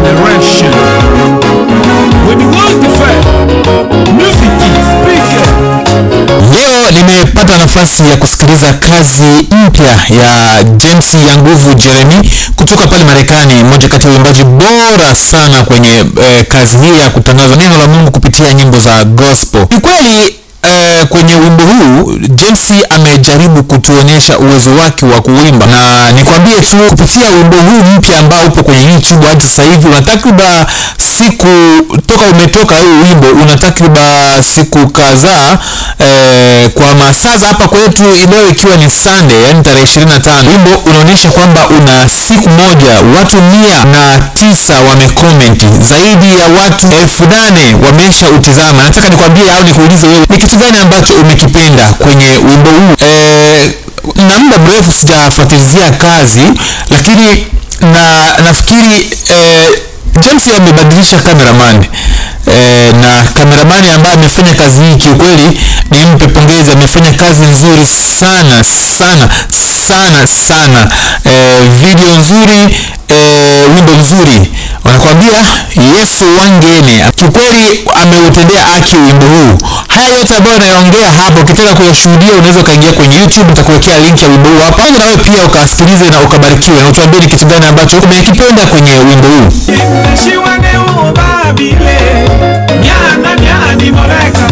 generation. When you want to fair, music is speaker. Leo nimepata nafasi ya kusikiliza kazi mpya ya James ya Nguvu Jeremy kutoka pale Marekani, mmoja kati ya waimbaji bora sana kwenye kazi hii ya kutangaza neno la Mungu kupitia nyimbo za gospel. Ni kweli kwenye wimbo huu James amejaribu kutuonyesha uwezo wake wa kuimba, na nikwambie tu kupitia wimbo huu mpya ambao upo kwenye YouTube hadi sasa hivi una takriban siku toka umetoka huu wimbo, una takriban siku kadhaa kwa masaa hapa kwetu leo ikiwa ni Sunday, yani tarehe 25. Wimbo unaonyesha kwamba una siku moja watu 109 wamecomment, zaidi ya watu 8,000 wamesha utizama. Nataka nikwambie au nikuulize wewe, ni kitu gani ambacho umekipenda kwenye wimbo huu? Na muda mrefu sijafuatilia kazi, lakini nafikiri James amebadilisha cameraman, na cameraman ambaye amefanya kazi hii kiukweli nimpe pongezi. Amefanya kazi nzuri sana sana sana sana, video nzuri, wimbo nzuri. Wanakuambia Yesu wangene, kiukweli ameutendea haki wimbo huu. Haya yote ambayo nayaongea hapo, ukitaka kuyashuhudia unaweza kaingia kwenye YouTube, nitakuwekea link ya wimbo huu hapa, na wewe pia ukasikilize na ukabarikiwe, na utuambie ni kitu gani ambacho umekipenda kwenye wimbo huu. Shiwane ubabile, nyana nyani moreka.